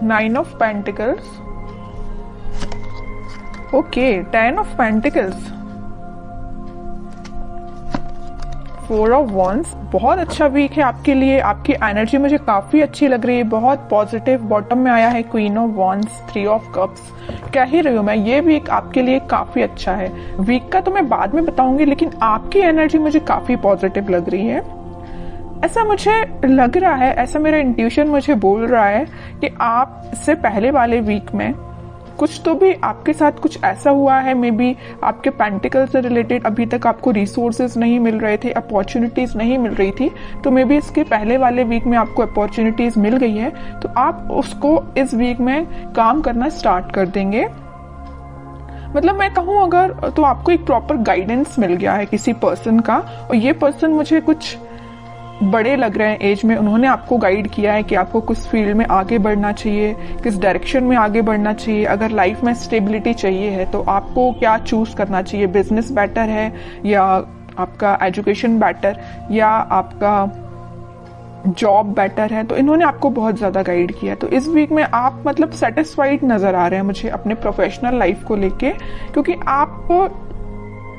9 of pentacles, okay 10 of pentacles, 4 of wands. बहुत अच्छा week है आपके लिए, आपकी एनर्जी मुझे काफी अच्छी लग रही है, बहुत पॉजिटिव। बॉटम में आया है queen of wands, 3 of cups. कह ही रही हूँ मैं, ये वीक आपके लिए काफी अच्छा है। वीक का तो मैं बाद में बताऊंगी, लेकिन आपकी एनर्जी मुझे काफी पॉजिटिव लग रही है। ऐसा मुझे लग रहा है, ऐसा मेरा इंट्यूशन मुझे बोल रहा है कि आप इससे पहले वाले वीक में कुछ तो भी आपके साथ कुछ ऐसा हुआ है, मे बी आपके पेंटिकल से रिलेटेड अभी तक आपको रिसोर्सेज नहीं मिल रहे थे, अपॉर्चुनिटीज नहीं मिल रही थी, तो मे बी इसके पहले वाले वीक में आपको अपॉर्चुनिटीज मिल गई है, तो आप उसको इस वीक में काम करना स्टार्ट कर देंगे। मतलब मैं कहूँ अगर, तो आपको एक प्रॉपर गाइडेंस मिल गया है किसी पर्सन का, और ये पर्सन मुझे कुछ बड़े लग रहे हैं एज में। उन्होंने आपको गाइड किया है कि आपको किस फील्ड में आगे बढ़ना चाहिए, किस डायरेक्शन में आगे बढ़ना चाहिए। अगर लाइफ में स्टेबिलिटी चाहिए है तो आपको क्या चूज करना चाहिए, बिजनेस बेटर है या आपका एजुकेशन बेटर या आपका जॉब बेटर है। तो इन्होंने आपको बहुत ज्यादा गाइड किया है। तो इस वीक में आप मतलब सेटिस्फाइड नजर आ रहे हैं मुझे अपने प्रोफेशनल लाइफ को लेके, क्योंकि आप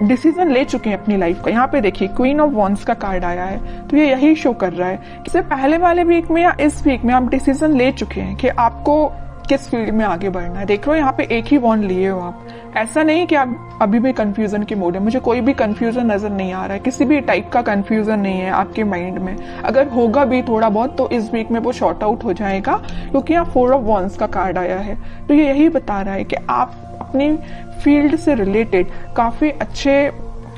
डिसीजन ले चुके हैं अपनी लाइफ का। यहाँ पे देखिए क्वीन ऑफ वॉन्ड्स का कार्ड आया है, तो ये यही शो कर रहा है कि इससे पहले वाले वीक में या इस वीक में आप डिसीजन ले चुके हैं कि आपको किस फील्ड में आगे बढ़ना है। देख लो यहाँ पे एक ही वॉन्ड लिए हो आप, ऐसा नहीं कि आप अभी भी कंफ्यूजन के मोड है। मुझे कोई भी कंफ्यूजन नजर नहीं आ रहा है, किसी भी टाइप का कंफ्यूजन नहीं है आपके माइंड में। अगर होगा भी थोड़ा बहुत तो इस वीक में वो शॉर्ट आउट हो जाएगा, क्योंकि यहाँ 4 ऑफ वॉन्ड्स का कार्ड आया है। तो ये यही बता रहा है कि आप अपनी फील्ड से रिलेटेड काफी अच्छे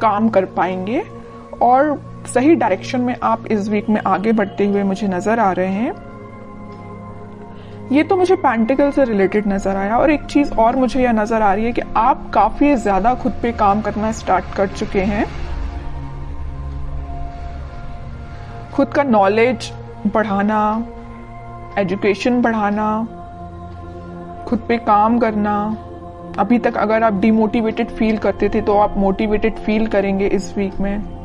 काम कर पाएंगे और सही डायरेक्शन में आप इस वीक में आगे बढ़ते हुए मुझे नजर आ रहे हैं। ये तो मुझे पेंटिकल से रिलेटेड नजर आया, और एक चीज और मुझे यह नजर आ रही है कि आप काफी ज्यादा खुद पे काम करना स्टार्ट कर चुके हैं। खुद का नॉलेज बढ़ाना, एजुकेशन बढ़ाना, खुद पे काम करना। अभी तक अगर आप डिमोटिवेटेड फील करते थे तो आप मोटिवेटेड फील करेंगे इस वीक में।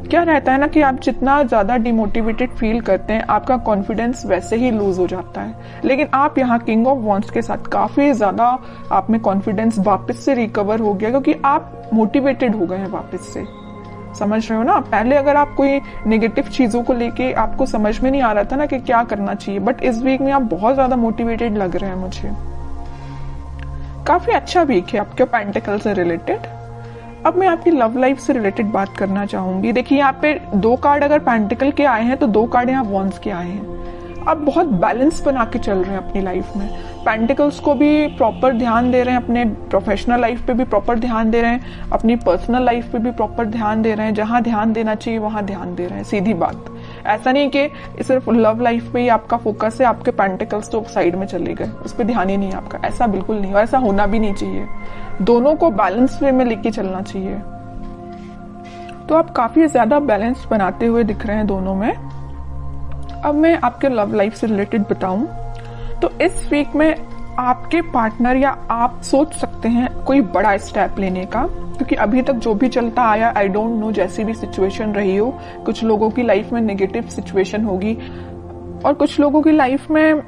क्या रहता है ना कि आप जितना ज्यादा डिमोटिवेटेड फील करते हैं आपका कॉन्फिडेंस वैसे ही लूज हो जाता है, लेकिन आप यहाँ किंग ऑफ वॉन्ड्स के साथ काफी ज्यादा आप में कॉन्फिडेंस वापस से रिकवर हो गया, क्योंकि आप मोटिवेटेड हो गए हैं वापस से। समझ रहे हो ना, पहले अगर आप कोई नेगेटिव चीजों को लेके आपको समझ में नहीं आ रहा था ना कि क्या करना चाहिए, बट इस वीक में आप बहुत ज्यादा मोटिवेटेड लग रहे हैं मुझे। काफी अच्छा वीक है आपके पेंटिकल से रिलेटेड। अब मैं आपकी लव लाइफ से रिलेटेड बात करना चाहूंगी। देखिए यहाँ पे 2 कार्ड अगर पेंटिकल के आए हैं तो 2 कार्ड यहाँ वॉन्ड्स के आए हैं। आप बहुत बैलेंस बना के चल रहे हैं अपनी लाइफ में। पेंटिकल्स को भी प्रॉपर ध्यान दे रहे हैं, अपने प्रोफेशनल लाइफ पे भी प्रॉपर ध्यान दे रहे हैं, अपनी पर्सनल लाइफ पे भी प्रॉपर ध्यान दे रहे हैं। जहां ध्यान देना चाहिए वहां ध्यान दे रहे हैं, सीधी बात। ऐसा नहीं कि सिर्फ लव लाइफ पे ही आपका फोकस है, आपके पेंटिकल्स तो साइड में चले गए, उस पर ध्यान ही नहीं है आपका। ऐसा बिल्कुल नहीं, और ऐसा होना भी नहीं चाहिए। दोनों को बैलेंस वे में लेके चलना चाहिए। तो आप काफी ज्यादा बैलेंस बनाते हुए दिख रहे हैं दोनों में। अब मैं आपके लव लाइफ से रिलेटेड बताऊं तो इस वीक में आपके पार्टनर या आप सोच सकते हैं कोई बड़ा स्टेप लेने का, क्योंकि अभी तक जो भी चलता आया, आई डोंट नो, जैसी भी सिचुएशन रही हो, कुछ लोगों की लाइफ में नेगेटिव सिचुएशन होगी और कुछ लोगों की लाइफ में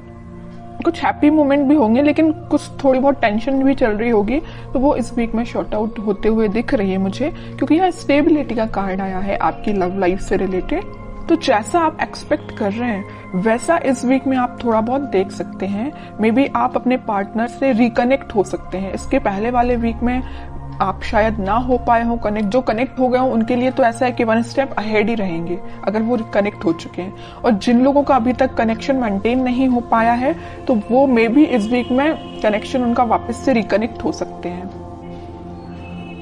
कुछ हैप्पी मोमेंट भी होंगे, लेकिन कुछ थोड़ी बहुत टेंशन भी चल रही होगी। तो वो इस वीक में शॉर्ट आउट होते हुए दिख रही है मुझे, क्योंकि यहाँ स्टेबिलिटी का कार्ड आया है आपकी लव लाइफ से रिलेटेड। तो जैसा आप एक्सपेक्ट कर रहे हैं वैसा इस वीक में आप थोड़ा बहुत देख सकते हैं। मे बी आप अपने पार्टनर से रिकनेक्ट हो सकते हैं। इसके पहले वाले वीक में आप शायद ना हो पाए हो कनेक्ट। जो कनेक्ट हो गए हो उनके लिए तो ऐसा है कि 1 स्टेप अहेड ही रहेंगे अगर वो कनेक्ट हो चुके हैं, और जिन लोगों का अभी तक कनेक्शन मेंटेन नहीं हो पाया है तो वो मे बी इस वीक में कनेक्शन उनका वापस से रिकनेक्ट हो सकते हैं।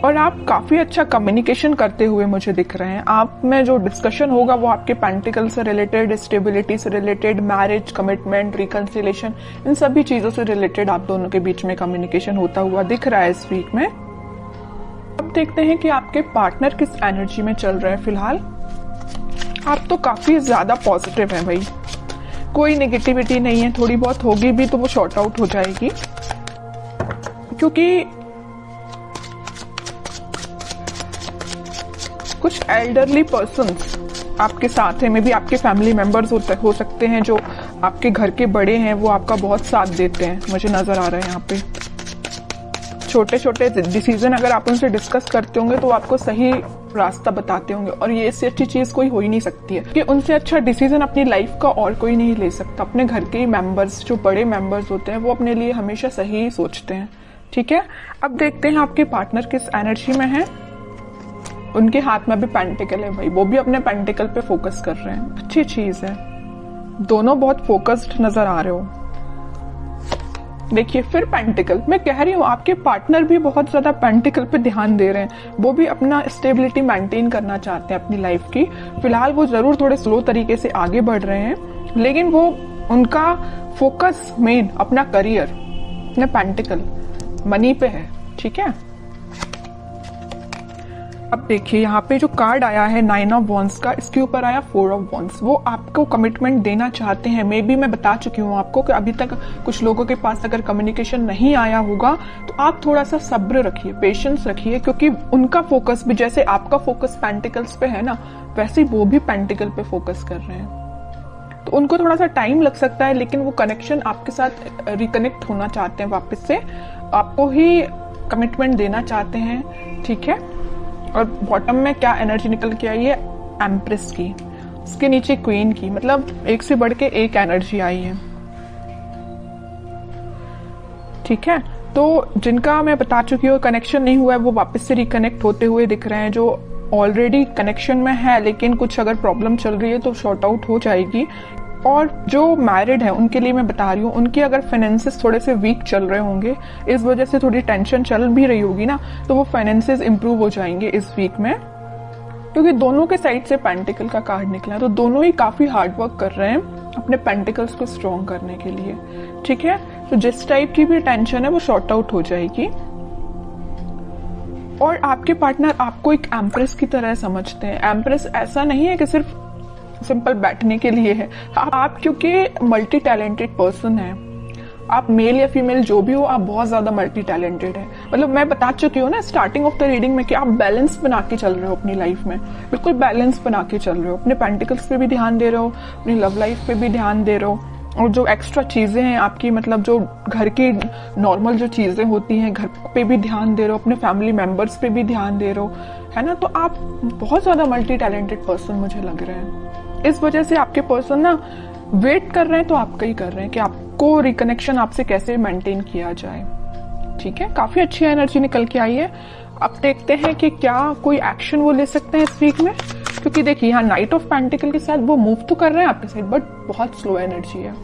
और आप काफी अच्छा कम्युनिकेशन करते हुए मुझे दिख रहे हैं। आप में जो डिस्कशन होगा वो आपके पेंटिकल से रिलेटेड, स्टेबिलिटी से रिलेटेड, मैरिज, कमिटमेंट, रिकंसिलेशन, इन सभी चीजों से रिलेटेड आप दोनों के बीच में कम्युनिकेशन होता हुआ दिख रहा है इस वीक में। अब देखते हैं कि आपके पार्टनर किस एनर्जी में चल रहे हैं फिलहाल। आप तो काफी ज्यादा पॉजिटिव हैं भाई, कोई नेगेटिविटी नहीं है। थोड़ी बहुत होगी भी तो वो शॉर्ट आउट हो जाएगी, क्योंकि कुछ एल्डरली पर्सन्स आपके साथ हैं। मे बी आपके फैमिली मेंबर्स हो सकते हैं जो आपके घर के बड़े हैं वो आपका बहुत साथ देते हैं, मुझे नजर आ रहा है यहाँ पे। छोटे छोटे डिसीजन अगर आप उनसे डिस्कस करते होंगे तो आपको सही रास्ता बताते होंगे, और ये इससे अच्छी चीज कोई हो ही नहीं सकती है कि उनसे अच्छा डिसीजन अपनी लाइफ का और कोई नहीं ले सकता। अपने घर के ही मेंबर्स, जो बड़े मेंबर्स होते हैं, वो अपने लिए हमेशा सही ही सोचते हैं। ठीक है, अब देखते हैं आपके पार्टनर किस एनर्जी में है। उनके हाथ में भी पेंटिकल है भाई, वो भी अपने पेंटिकल पे फोकस कर रहे हैं, अच्छी चीज है। दोनों बहुत फोकस्ड नजर आ रहे हो। देखिए फिर पेंटिकल, मैं कह रही हूँ आपके पार्टनर भी बहुत ज्यादा पेंटिकल पे ध्यान दे रहे हैं। वो भी अपना स्टेबिलिटी मेंटेन करना चाहते हैं अपनी लाइफ की। फिलहाल वो जरूर थोड़े स्लो तरीके से आगे बढ़ रहे हैं, लेकिन वो उनका फोकस मेन अपना करियर, अपने पेंटिकल मनी पे है। ठीक है, अब देखिए यहाँ पे जो कार्ड आया है 9 ऑफ वॉन्ड्स का, इसके ऊपर आया 4 ऑफ वॉन्ड्स। वो आपको कमिटमेंट देना चाहते हैं। मे बी मैं बता चुकी हूँ आपको कि अभी तक कुछ लोगों के पास अगर कम्युनिकेशन नहीं आया होगा तो आप थोड़ा सा सब्र रखिए, पेशेंस रखिए, क्योंकि उनका फोकस भी जैसे आपका फोकस पेंटिकल्स पे है ना, वैसे वो भी पेंटिकल पे फोकस कर रहे हैं। तो उनको थोड़ा सा टाइम लग सकता है, लेकिन वो कनेक्शन आपके साथ रिकनेक्ट होना चाहते हैं वापस से, आपको ही कमिटमेंट देना चाहते हैं। ठीक है, और बॉटम में क्या एनर्जी निकल के आई है, एम्प्रेस की, उसके नीचे क्वीन की, मतलब एक से बढ़ के एक एनर्जी आई है। ठीक है, तो जिनका मैं बता चुकी हूँ कनेक्शन नहीं हुआ है, वो वापस से रिकनेक्ट होते हुए दिख रहे हैं। जो ऑलरेडी कनेक्शन में है लेकिन कुछ अगर प्रॉब्लम चल रही है तो शॉर्ट आउट हो जाएगी। और जो मैरिड है उनके लिए मैं बता रही हूँ, उनके अगर फाइनेंसेस थोड़े से वीक चल रहे होंगे, इस वजह से थोड़ी टेंशन चल भी रही होगी ना, तो वो फाइनेंसेस इंप्रूव हो जाएंगे इस वीक में, क्योंकि दोनों के साइड से पेंटिकल का कार्ड निकला है। तो दोनों ही काफी हार्ड वर्क कर रहे हैं अपने पेंटिकल्स को स्ट्रॉन्ग करने के लिए। ठीक है, तो जिस टाइप की भी टेंशन है वो शॉर्ट आउट हो जाएगी। और आपके पार्टनर आपको एक एम्प्रेस की तरह समझते हैं। एम्प्रेस ऐसा नहीं है कि सिर्फ सिंपल बैठने के लिए है। आप क्योंकि मल्टी टैलेंटेड पर्सन है, आप मेल या फीमेल जो भी हो, आप बहुत ज्यादा मल्टी टैलेंटेड है। मतलब मैं बता चुकी हूँ ना स्टार्टिंग ऑफ द रीडिंग में कि आप बैलेंस बना के चल रहे हो अपनी लाइफ में, बिल्कुल बैलेंस बना के चल रहे हो। अपने पेंटिकल्स पे भी ध्यान दे रहे हो, अपनी लव लाइफ पे भी ध्यान दे रहे हो, और जो एक्स्ट्रा चीजें हैं आपकी, मतलब जो घर की नॉर्मल जो चीजें होती हैं, घर पे भी ध्यान दे रहे हो, अपने फैमिली मेंबर्स पे भी ध्यान दे रहे हो, है ना। तो आप बहुत ज्यादा मल्टी टैलेंटेड पर्सन मुझे लग रहे हैं। इस वजह से आपके पर्सन ना वेट कर रहे हैं, तो आपका ही कर रहे हैं कि आपको रिकनेक्शन आपसे कैसे मेंटेन किया जाए। ठीक है, काफी अच्छी एनर्जी निकल के आई है। अब देखते हैं कि क्या कोई एक्शन वो ले सकते हैं इस वीक में, क्योंकि देखिए यहाँ नाइट ऑफ पेंटिकल के साथ वो मूव तो कर रहे हैं आपके साइड, बट बहुत स्लो एनर्जी है।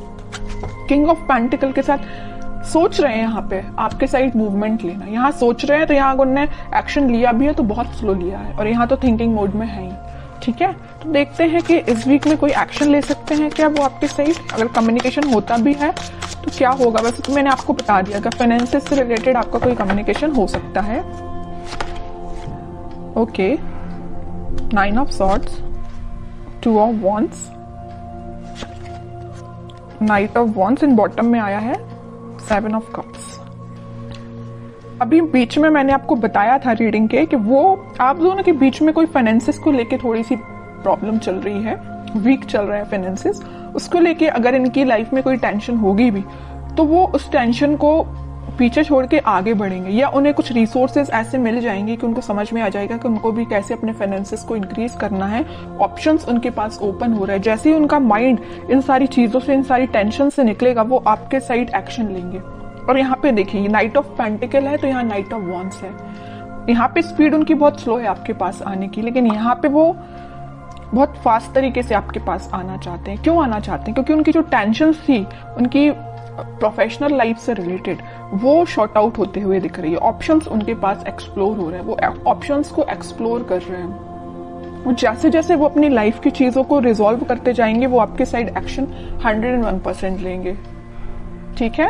किंग ऑफ पेंटिकल के साथ सोच रहे हैं यहाँ पे आपके साइड मूवमेंट लेना, यहाँ सोच रहे हैं, तो यहाँ उन्होंने एक्शन लिया भी है तो बहुत स्लो लिया है, और यहाँ तो थिंकिंग मोड में है ही। ठीक है, तो देखते हैं कि इस वीक में कोई एक्शन ले सकते हैं क्या वो आपके साइड, अगर कम्युनिकेशन होता भी है तो क्या होगा। वैसे तो मैंने आपको बता दिया कि फाइनेंसेस से रिलेटेड आपका कोई कम्युनिकेशन हो सकता है। Okay, 9 of swords, 2 of wands, night of wands, in bottom में आया है 7 ऑफ कप्स। अभी बीच में मैंने आपको बताया था रीडिंग के कि वो आप दोनों के बीच में कोई फाइनेंसेस को लेके थोड़ी सी प्रॉब्लम चल रही है, वीक चल रहा है फाइनेंसेस, उसको लेके अगर इनकी लाइफ में कोई टेंशन होगी भी तो वो उस टेंशन को पीछे छोड़ के आगे बढ़ेंगे, या उन्हें कुछ रिसोर्सेज ऐसे मिल जाएंगे कि उनको समझ में आ जाएगा कि उनको भी कैसे अपने फाइनेंसेस को इंक्रीज करना है। ऑप्शंस उनके पास ओपन हो रहा है। जैसे ही उनका माइंड इन सारी चीजों से, इन सारी टेंशन से निकलेगा, वो आपके साइड एक्शन लेंगे। और यहाँ पे देखिए नाइट ऑफ पेंटिकल है तो यहाँ नाइट ऑफ वॉन्ड्स है। यहाँ पे स्पीड उनकी बहुत स्लो है आपके पास आने की, लेकिन यहाँ पे वो बहुत फास्ट तरीके से आपके पास आना चाहते हैं। क्यों आना चाहते हैं? क्योंकि उनकी जो टेंशन थी उनकी प्रोफेशनल लाइफ से रिलेटेड, वो शॉर्ट आउट होते हुए दिख रही है। ऑप्शंस उनके पास एक्सप्लोर हो रहे हैं, वो ऑप्शंस को एक्सप्लोर कर रहे हैं। और जैसे जैसे वो अपनी लाइफ की चीजों को रिजॉल्व करते जाएंगे, वो आपके साइड एक्शन 101% लेंगे। ठीक है,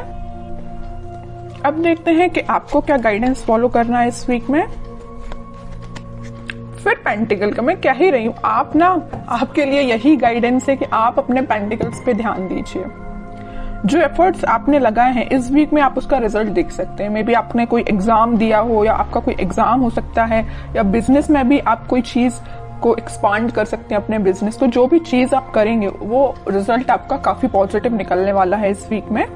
अब देखते हैं कि आपको क्या गाइडेंस फॉलो करना है इस वीक में। फिर पेंटिकल का मैं कह ही रही हूं, आप ना, आपके लिए यही गाइडेंस है कि आप अपने पेंटिकल्स पे ध्यान दीजिए। जो एफर्ट्स आपने लगाए हैं इस वीक में, आप उसका रिजल्ट देख सकते हैं। मे बी आपने कोई एग्जाम दिया हो, या आपका कोई एग्जाम हो सकता है, या बिजनेस में भी आप कोई चीज को एक्सपांड कर सकते हैं अपने बिजनेस को। जो भी चीज आप करेंगे वो रिजल्ट आपका काफी पॉजिटिव निकलने वाला है इस वीक में।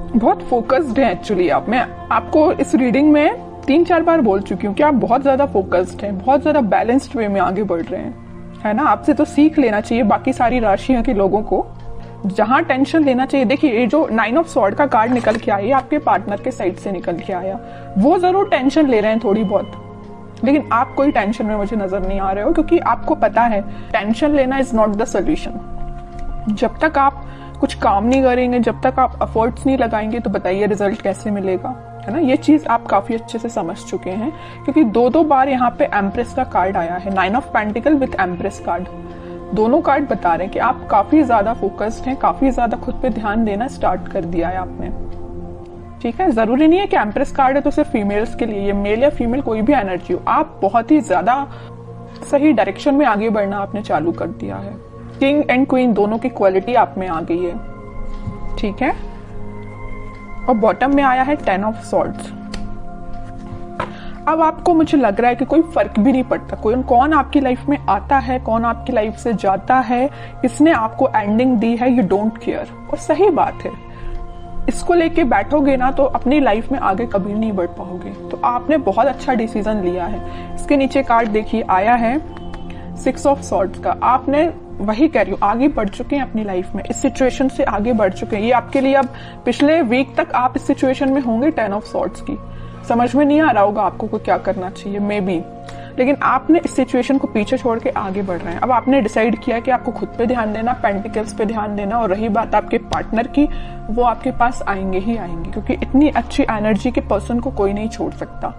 बहुत फोकस्ड है एक्चुअली आप। मैं आपको इस रीडिंग में 3-4 बार बोल चुकी हूँ कि आप बहुत ज्यादा फोकस्ड हैं, बहुत ज्यादा बैलेंस्ड वे में आगे बढ़ रहे हैं, है ना। आपसे तो सीख लेना चाहिए बाकी सारी राशियों के लोगों को, जहां टेंशन लेना चाहिए। देखिए ये जो 9 ऑफ स्वॉर्ड का कार्ड निकल के आई, आपके पार्टनर के साइड से निकल के आया, वो जरूर टेंशन ले रहे हैं थोड़ी बहुत, लेकिन आप कोई टेंशन में मुझे नजर नहीं आ रहे हो, क्योंकि आपको पता है टेंशन लेना इज नॉट द सोल्यूशन। जब तक आप कुछ काम नहीं करेंगे, जब तक आप एफर्ट्स नहीं लगाएंगे, तो बताइए रिजल्ट कैसे मिलेगा, है ना। ये चीज आप काफी अच्छे से समझ चुके हैं, क्योंकि 2-2 बार यहाँ पे एम्प्रेस का कार्ड आया है, 9 of pentacle with empress card. दोनों कार्ड बता रहे हैं कि आप काफी ज्यादा फोकस्ड हैं, काफी ज्यादा खुद पे ध्यान देना स्टार्ट कर दिया है आपने। ठीक है, जरूरी नहीं है कि एम्प्रेस कार्ड है तो सिर्फ फीमेल्स के लिए, ये मेल या फीमेल कोई भी एनर्जी हो, आप बहुत ही ज्यादा सही डायरेक्शन में आगे बढ़ना आपने चालू कर दिया है। किंग एंड क्वीन दोनों की क्वालिटी आप में आ गई है, ठीक है। और बॉटम में आया है 10 ऑफ सॉर्ड्स। अब आपको मुझे लग रहा है कि कोई फर्क भी नहीं पड़ता कौन आपकी लाइफ में आता है, कौन आपकी लाइफ से जाता है, किसने आपको एंडिंग दी है, यू डोंट केयर। और सही बात है, इसको लेके बैठोगे ना तो अपनी लाइफ में आगे कभी नहीं बढ़ पाओगे। तो आपने बहुत अच्छा डिसीजन लिया है। इसके नीचे कार्ड देखिए आया है 6 ऑफ सॉर्ड्स का। आपने वही कह रही हूँ, आगे बढ़ चुके हैं अपनी लाइफ में, इस सिचुएशन से आगे बढ़ चुके हैं। ये आपके लिए अब पिछले वीक तक आप इस सिचुएशन में होंगे 10 ऑफ सॉर्ड्स की। समझ में नहीं आ रहा होगा आपको को क्या करना चाहिए मे बी, लेकिन आपने इस सिचुएशन को पीछे छोड़ के आगे बढ़ रहे हैं। अब आपने डिसाइड किया कि आपको खुद पे ध्यान देना, पेंटिकल्स पे ध्यान देना, और रही बात आपके पार्टनर की, वो आपके पास आएंगे ही आएंगे, क्योंकि इतनी अच्छी एनर्जी के पर्सन को कोई नहीं छोड़ सकता।